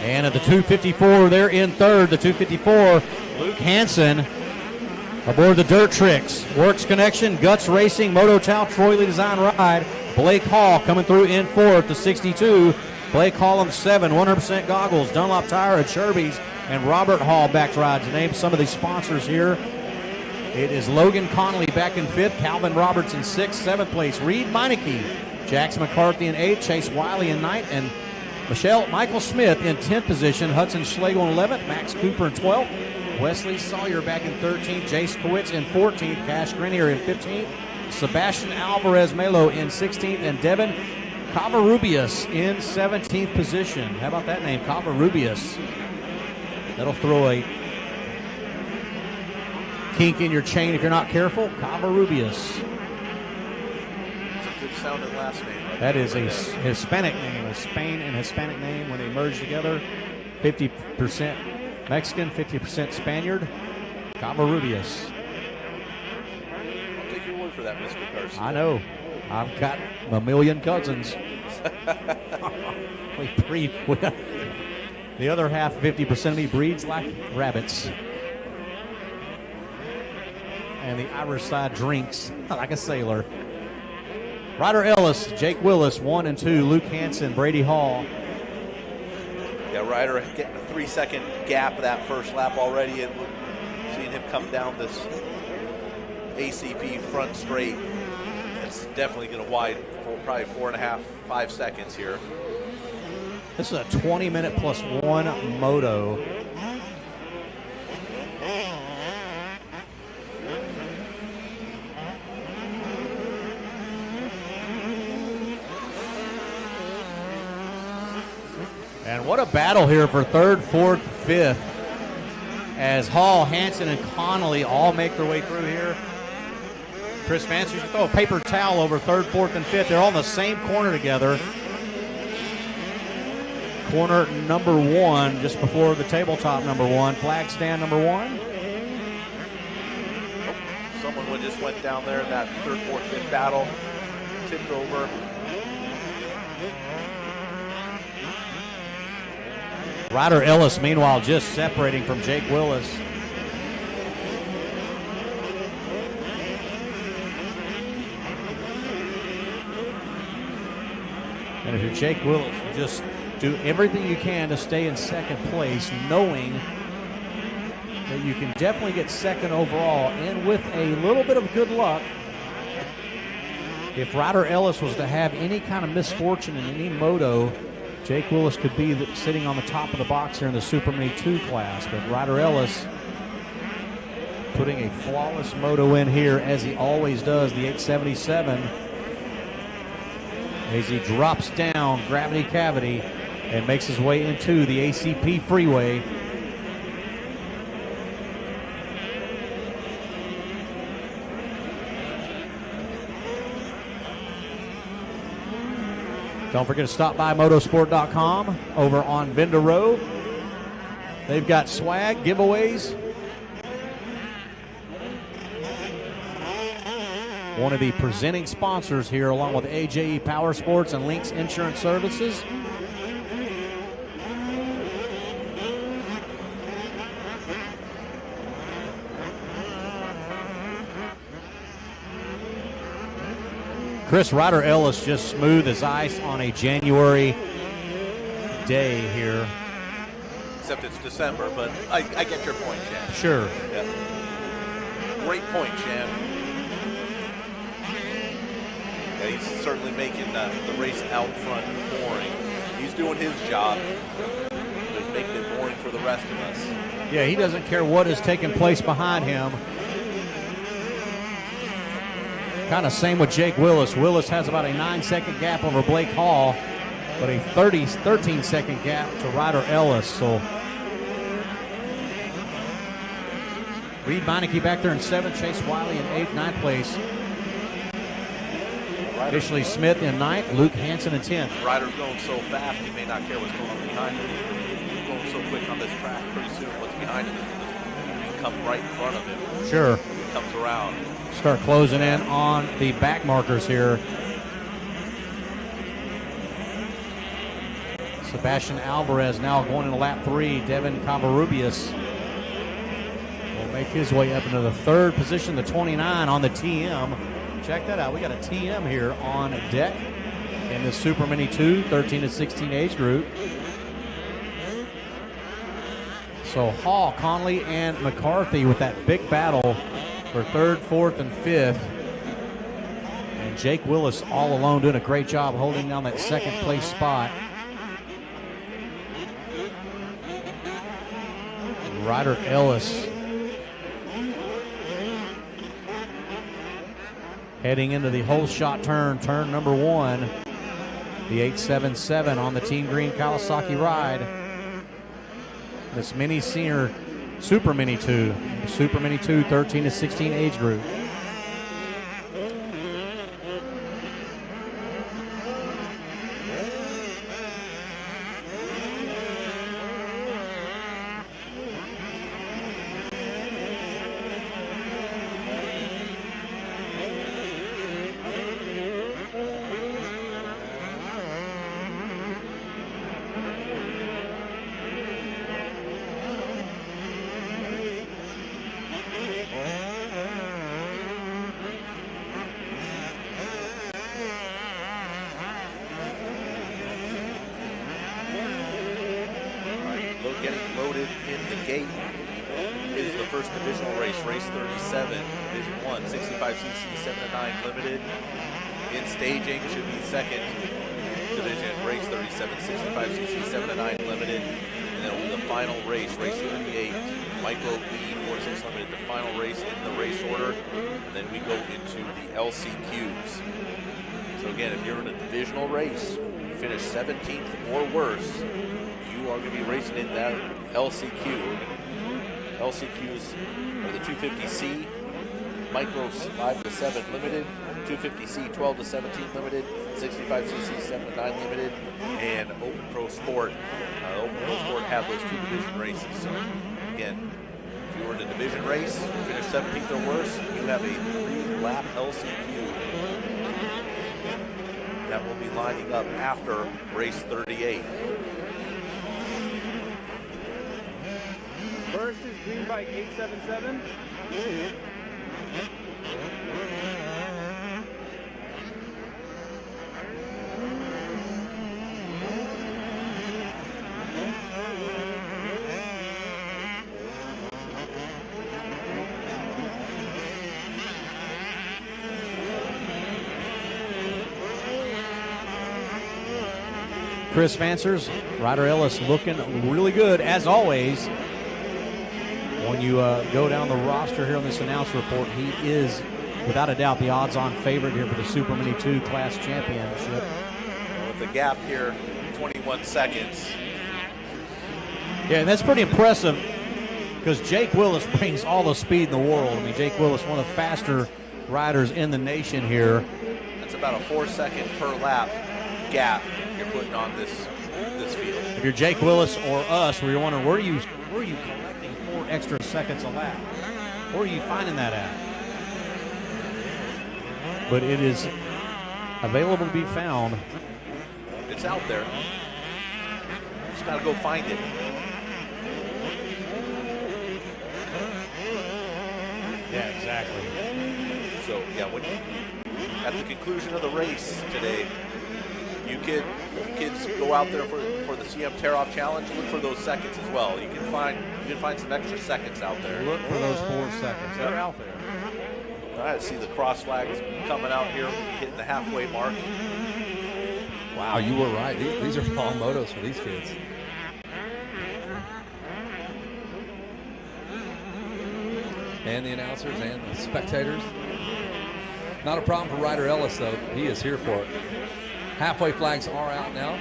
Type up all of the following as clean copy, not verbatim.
And at the 254, they're in third. The 254, Luke Hansen aboard the Dirt Tricks. Works Connection, Guts Racing, Moto Chow, Troy Lee Design Ride. Blake Hall coming through in fourth. The 62, Blake Hall in 7, 100% Goggles, Dunlop Tire at Sherby's, and Robert Hall backed ride. To name some of the sponsors here, it is Logan Connolly back in 5th, Calvin Roberts in 6th, 7th place, Reed Meineke, Jackson McCarthy in 8th, Chase Wiley in 9th, and Michael Smith in 10th position, Hudson Schlegel in 11th, Max Cooper in 12th, Wesley Sawyer back in 13th, Jace Kowitz in 14th, Cash Grenier in 15th, Sebastian Alvarez Melo in 16th, and Devin Covarrubias in 17th position. How about that name, Covarrubias? That'll throw a kink in your chain if you're not careful. Covarrubias. It's a good sounding last name. Right? That is a Hispanic name, a Spain and Hispanic name when they merge together. 50% Mexican, 50% Spaniard. Covarrubias. I'll take your word for that, Mr. Garcia. I know. I've got a million cousins. The other half, 50% of me breeds like rabbits. And the Irish side drinks like a sailor. Ryder Ellis, Jake Willis, 1 and 2. Luke Hansen, Brady Hall. Yeah, Ryder getting a 3-second gap that first lap already, and seeing him come down this ACP front straight. It's definitely going to widen for probably 4.5, 5 seconds here. This is a 20-minute plus 1 moto. And what a battle here for 3rd, 4th, 5th, as Hall, Hansen, and Connolly all make their way through here. Chris Vance used to throw a paper towel over 3rd, 4th, and 5th. They're all in the same corner together. Corner number 1, just before the tabletop number 1. Flag stand number 1. Someone just went down there in that 3rd, 4th, 5th battle, tipped over. Ryder Ellis, meanwhile, just separating from Jake Willis. And if you're Jake Willis, you just do everything you can to stay in 2nd place, knowing that you can definitely get 2nd overall. And with a little bit of good luck, if Ryder Ellis was to have any kind of misfortune in any moto, Jake Willis could be sitting on the top of the box here in the Super Mini 2 class. But Ryder Ellis putting a flawless moto in here, as he always does, the 877. As he drops down Gravity Cavity and makes his way into the ACP Freeway. Don't forget to stop by motosport.com over on Vendor Row. They've got swag, giveaways. One of the presenting sponsors here, along with AJE Power Sports and Links Insurance Services. Chris, Ryder Ellis just smooth as ice on a January day here. Except it's December, but I get your point, Shan. Sure. Yeah. Great point, Shan. Yeah, he's certainly making the race out front boring. He's doing his job. He's making it boring for the rest of us. Yeah, he doesn't care what is taking place behind him. Kind of same with Jake Willis. Willis has about a 9-second gap over Blake Hall, but a 13-second gap to Ryder Ellis. So Reed Meineke back there in 7th, Chase Wiley in 8th, 9th place. Ashley Smith in 9th, Luke Hansen in 10th. Ryder's going so fast, he may not care what's going on behind him. He's going so quick on this track, pretty soon what's behind him will come right in front of him. Sure. He comes around. Start closing in on the back markers here. Sebastian Alvarez now going into lap 3. Devin Covarrubias will make his way up into the 3rd position, the 29 on the TM. Check that out. We got a TM here on deck in the Super Mini 2, 13 to 16 age group. So Hall, Conley, and McCarthy with that big battle for 3rd, 4th, and 5th. And Jake Willis all alone doing a great job holding down that 2nd place spot. Ryder Ellis heading into the hole shot turn number 1. The 877 on the Team Green Kawasaki ride. This mini senior Super Mini 2. Super Mini 2, 13 to 16 age group. Getting loaded in the gate is the first divisional race, race 37, Division 1, 65cc 7 to 9 limited. In staging should be 2nd division, race 37, 65cc 7 to 9 limited. And then the final race, race 38, micro E 46 limited, the final race in the race order. And then we go into the LCQs. So again, if you're in a divisional race, you finish 17th or worse, you are going to be racing in that LCQ. LCQs are the 250C, micros 5 to 7 limited, 250C 12 to 17 limited, 65cc 7 to 9 limited, and Open Pro Sport. Open Pro Sport have those 2 division races. So again, if you were in a division race, finish 17th or worse, you have a 3-lap LCQ that will be lining up after race 38. First is Green Bike 877. Chris Vancers, Ryder Ellis looking really good as always. When you go down the roster here on this announce report, he is, without a doubt, the odds-on favorite here for the Super Mini 2 Class Championship. With the gap here, 21 seconds. Yeah, and that's pretty impressive because Jake Willis brings all the speed in the world. I mean, Jake Willis, one of the faster riders in the nation here. That's about a 4-second per lap gap you're putting on this field. If you're Jake Willis or us, we're wondering where are you collecting 4 extra seconds a lap? Where are you finding that at? But it is available to be found. It's out there. Just got to go find it. Yeah, exactly. So, yeah, at the conclusion of the race today, you kids go out there for the CM Tear-Off Challenge. Look for those seconds as well. You can find some extra seconds out there. Look for those 4 seconds. They're out there. I see the cross flags coming out here, hitting the halfway mark. Wow, you were right. These are long motos for these kids. And the announcers and the spectators. Not a problem for Ryder Ellis, though. He is here for it. Halfway flags are out now.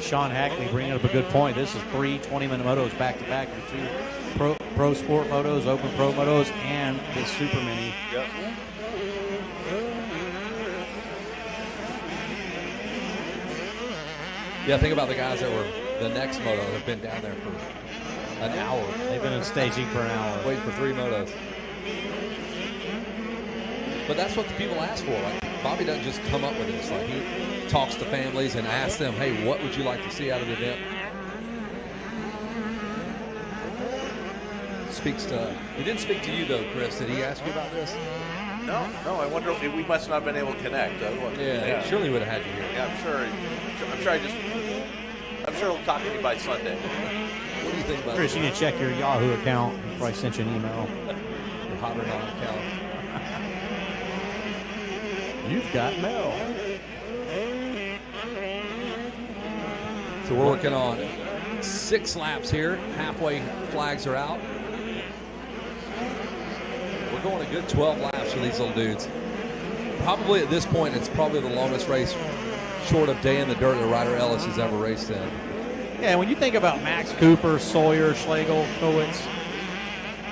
Sean Hackney bringing up a good point. This is 3 20-minute motos back-to-back. Your 2 pro sport motos, Open Pro motos, and this Super Mini. Yep. Yeah, think about the guys that were the next moto that have been down there for an hour. They've been in staging for an hour. Waiting for 3 motos. But that's what the people ask for. Like, Bobby doesn't just come up with this. Like, he talks to families and asks them, hey, what would you like to see out of the event? He didn't speak to you, though, Chris. Did he ask you about this? No. I wonder if we must not have been able to connect. Yeah, surely would have had you here. Yeah, I'm sure he'll talk to you by Sunday. What do you think about Chris, you need to check your Yahoo account. He probably sent you an email. your hot or not account? You've got mail. So we're working on 6 laps here. Halfway flags are out. We're going a good 12 laps for these little dudes. Probably at this point, it's probably the longest race short of day in the dirt that Ryder Ellis has ever raced in. Yeah, when you think about Max Cooper, Sawyer, Schlegel, Kowitz,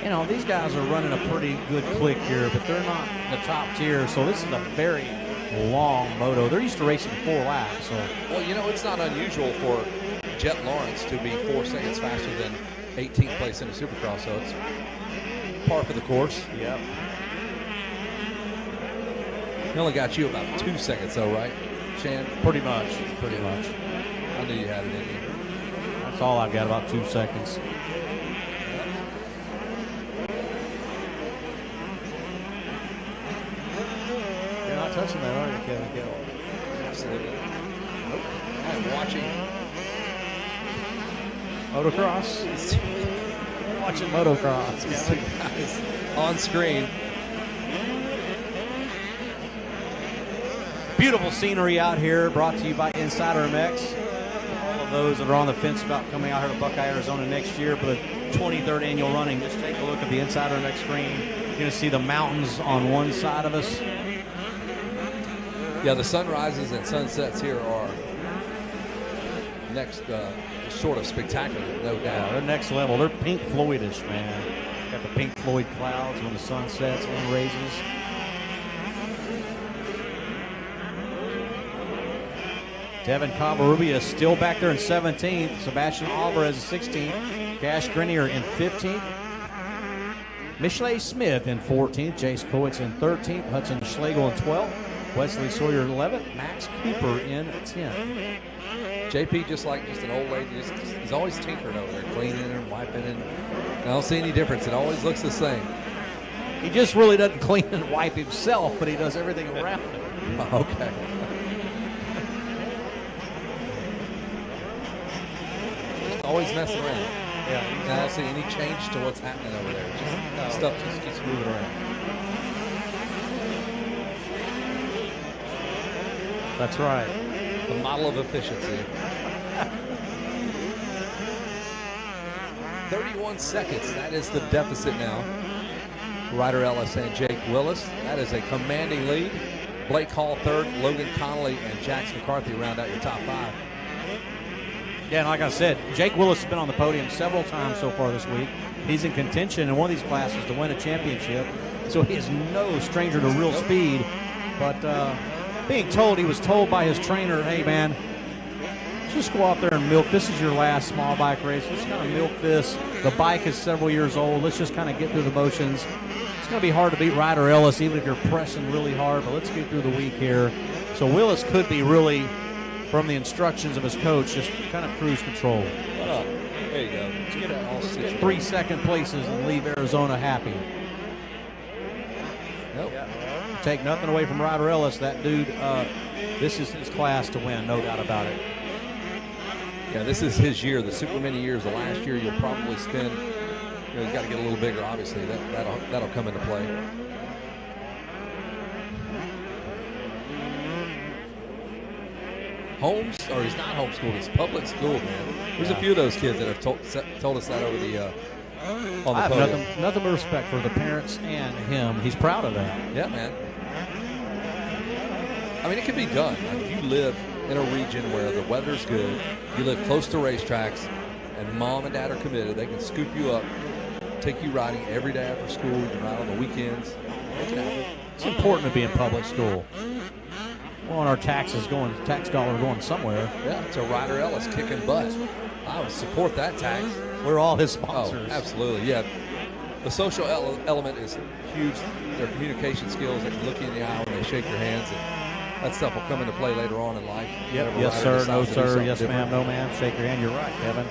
you know, these guys are running a pretty good click here, but they're not the top tier, so this is a very long moto. They're used to racing 4 laps. So. Well, you know, it's not unusual for Jet Lawrence to be 4 seconds faster than 18th place in the Supercross, so it's par for the course. Yep. He only got you about 2 seconds, though, right, Shan? Pretty much. I knew you had it in you. That's all I've got, about 2 seconds. You're not touching that, are you, Kevin Gill? Absolutely. Nope. I'm watching Motocross. Watching motocross. these two guys on screen. Beautiful scenery out here, brought to you by Insider MX. All of those that are on the fence about coming out here to Buckeye, Arizona next year for the 23rd annual running, just take a look at the Insider MX screen. You're going to see the mountains on one side of us. Yeah, the sunrises and sunsets here are next, sort of spectacular, no Yeah, doubt. they're next level. They're Pink Floydish, man. Got the Pink Floyd clouds when the sun sets and raises. Devin Covarrubias still back there in 17th. Sebastian Alvarez in 16th. Cash Grenier in 15th. Michelet Smith in 14th. Jace Kowitz in 13th. Hudson Schlegel in 12th. Wesley Sawyer in 11th. Max Cooper in 10th. JP, just an old lady, he's always tinkering over there, cleaning and wiping, and I don't see any difference. It always looks the same. He just really doesn't clean and wipe himself, but he does everything around him. Okay. Just always messing around. Yeah. I don't see any change to what's happening over there. Just stuff just keeps moving around. That's right. The model of efficiency. 31 seconds. That is the deficit now. Ryder Ellis and Jake Willis. That is a commanding lead. Blake Hall third, Logan Connolly and Jax McCarthy round out your top 5. Yeah, and like I said, Jake Willis has been on the podium several times so far this week. He's in contention in one of these classes to win a championship, so he is no stranger to real speed. But being told, he was told by his trainer, hey, man, just go out there and milk. This is your last small bike race. Let's kind of milk this. The bike is several years old. Let's just kind of get through the motions. It's going to be hard to beat Ryder Ellis, even if you're pressing really hard, but let's get through the week here. So Willis could be really, from the instructions of his coach, just kind of cruise control. There you go. Let's get it all situated. 3 second places and leave Arizona happy. Nope. Take nothing away from Ryder Ellis. That dude, this is his class to win, no doubt about it. Yeah, this is his year, the super many years. The last year you'll probably spend, he's got to get a little bigger, obviously. That'll come into play. He's not homeschooled, it's public school, man. There's a few of those kids that have told us that over the on the I have podium. nothing but respect for the parents and him. He's proud of that. Yeah, man. I mean, it can be done. Like, if you live in a region where the weather's good, you live close to racetracks, and mom and dad are committed, they can scoop you up, take you riding every day after school, you can ride on the weekends. It can happen. It's important to be in public school. We want our tax dollar going somewhere. Yeah, it's a Ryder Ellis kicking butt. I would support that tax. We're all his Oh, sponsors. absolutely, yeah. The social element is huge. Their communication skills, they can look you in the eye when they shake your hands, and that stuff will come into play later on in life. Yep. Whenever Yes, rider sir. No, decides to do sir. something Yes, different. ma'am. No, ma'am. Shake your hand. You're right, Kevin.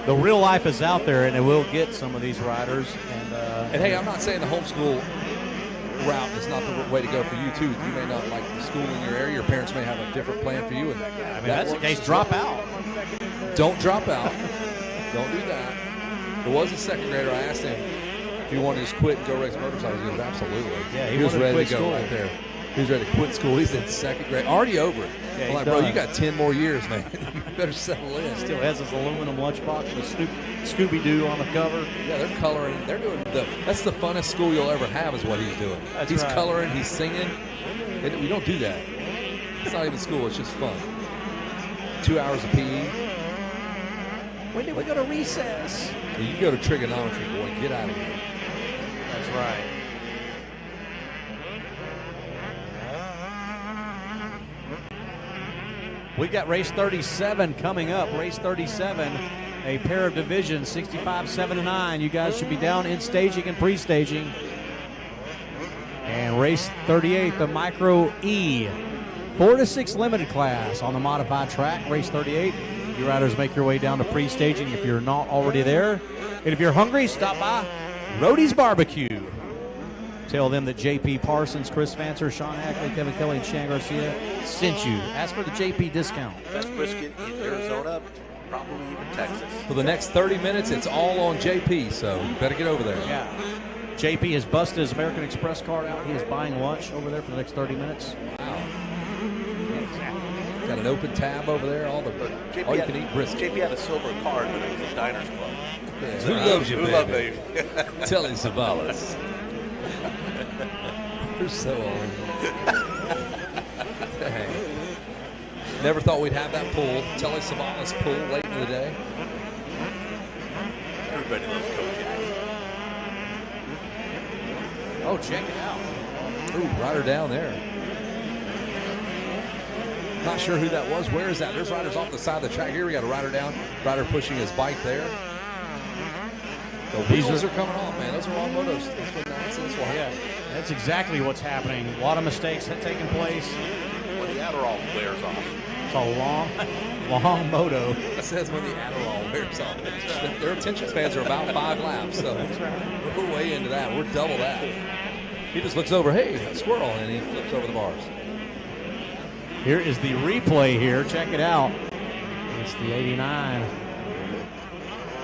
The real life is out there, and it will get some of these riders. And hey, I'm not saying the homeschool route is not the way to go for you too. You may not like the school in your area. Your parents may have a different plan for you. And I mean, that's the case. Drop out. Don't drop out. Don't do that. There was a second grader. I asked him if he wanted to just quit and go race motorcycles. He goes, absolutely. Yeah, he was wanted ready quit to go school. right there. He was ready to quit school. He's in second grade, already over it. Yeah, I'm he's like, bro, done. you got 10 more years, man. You better settle in. Still has his aluminum lunchbox with Scooby-Doo on the cover. Yeah, they're coloring. They're doing that's the funnest school you'll ever have is what he's doing. That's he's right. coloring. He's singing. We don't do that. It's not even school. It's just fun. 2 hours of PE. When did we go to recess? You go to trigonometry, boy. Get out of here. That's right. We got race 37 coming up. Race 37, a pair of divisions, 65, 7, and 9. You guys should be down in staging and pre-staging. And race 38, the Micro E, 4 to 6 limited class on the modified track. Race 38. You riders make your way down to pre-staging if you're not already there. And if you're hungry, stop by Rody's Barbecue. Tell them that JP Parsons, Chris Fancer, Sean Ackley, Kevin Kelly, and Shan Garcia sent you. Ask for the JP discount. Best brisket in Arizona, probably even Texas. For the next 30 minutes, it's all on JP, so you better get over there. Yeah. JP has busted his American Express card out. He is buying lunch over there for the next 30 minutes. Wow. Got an open tab over there. All you can eat brisket. JP had a silver card, but it was a Diners Club. Yeah, who loves you, Who baby? loved baby? Telly Savalas. You're so old. Dang. Never thought we'd have that pool. Telly Savalas pool late in the day. Everybody loves Kojak. Oh, check it out. Ooh, rider down there. Not sure who that was. Where is that? There's riders off the side of the track. Here we got a rider down. Rider pushing his bike there. The wheels are coming off, man. Those are all motos. That's what nonsense will happen. That's exactly what's happening. A lot of mistakes have taken place. When the Adderall wears off. It's a long moto. It says when the Adderall wears off. Their attention spans are about 5 laps, so we're way into that. We're double that. He just looks over, hey, a squirrel, and he flips over the bars. Here is the replay here. Check it out. It's the 89.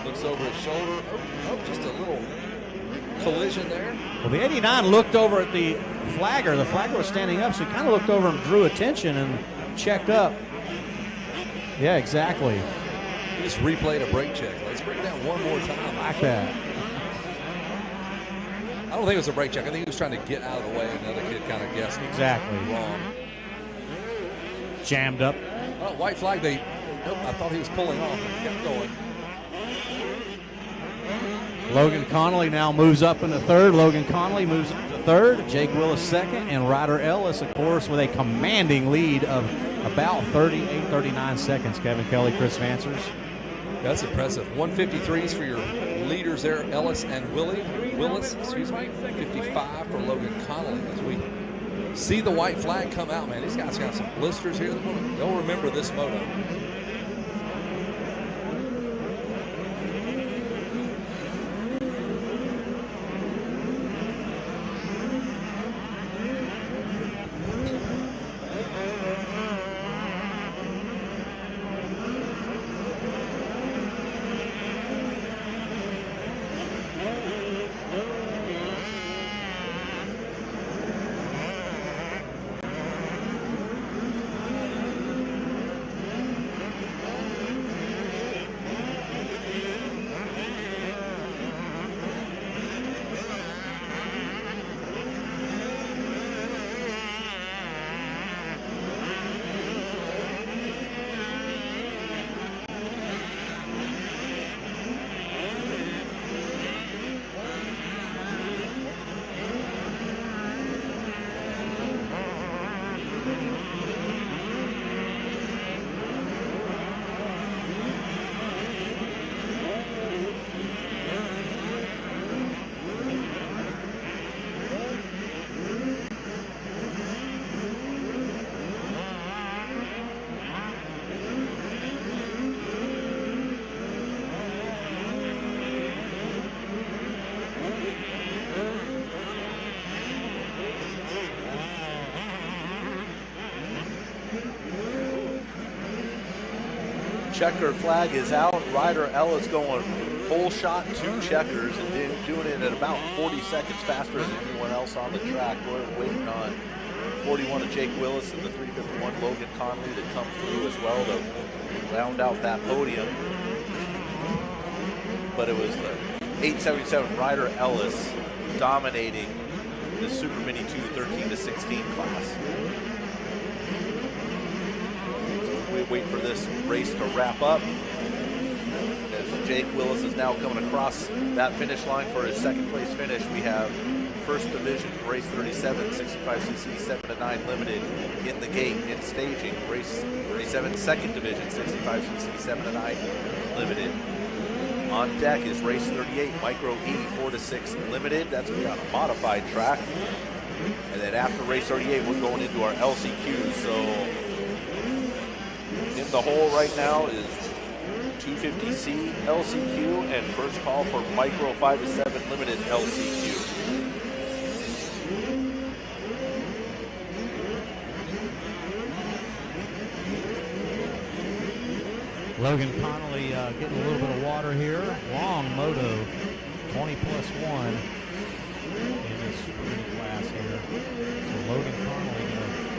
Looks over his shoulder. Oh, just a little collision there. Well, the 89 looked over at the flagger. The flagger was standing up, so he kind of looked over and drew attention and checked up. Yeah, exactly. He just replayed a brake check. Let's break it down one more time. Like that. I don't think it was a brake check. I think he was trying to get out of the way, and the other kid kind of guessed Exactly. wrong. Jammed up. Oh, white flag. Nope, I thought he was pulling off and kept going. Logan Connolly now moves up into third. Logan Connolly moves up to third. Jake Willis second. And Ryder Ellis, of course, with a commanding lead of about 38, 39 seconds. Kevin Kelly, Chris Vancers. That's impressive. 153s for your leaders there, Ellis and Willis, 55 for Logan Connolly. As we see the white flag come out, man, these guys got some blisters here. They'll remember this moto. checker flag is out. Ryder Ellis going whole shot, 2 checkers, and doing it at about 40 seconds faster than anyone else on the track. We're waiting on 41 of Jake Willis and the 351 Logan Conley to come through as well to round out that podium. But it was the 877 Ryder Ellis dominating the Super Mini 2 13-16 class. So we wait for this race to wrap up. As Jake Willis is now coming across that finish line for his second place finish, we have First Division race 37, 65cc 7-9 limited in the gate in staging. Race 37, Second Division 65cc 7-9 limited. On deck is race 38, Micro E 4-6 limited. That's going to be on a modified track. And then after race 38, we're going into our LCQ. So in the hole right now is 250C LCQ and first call for Micro 5-7 limited LCQ. Logan Connolly getting a little bit of water here. Long moto, 20+1 in his Super Mini class here. So Logan Connolly going to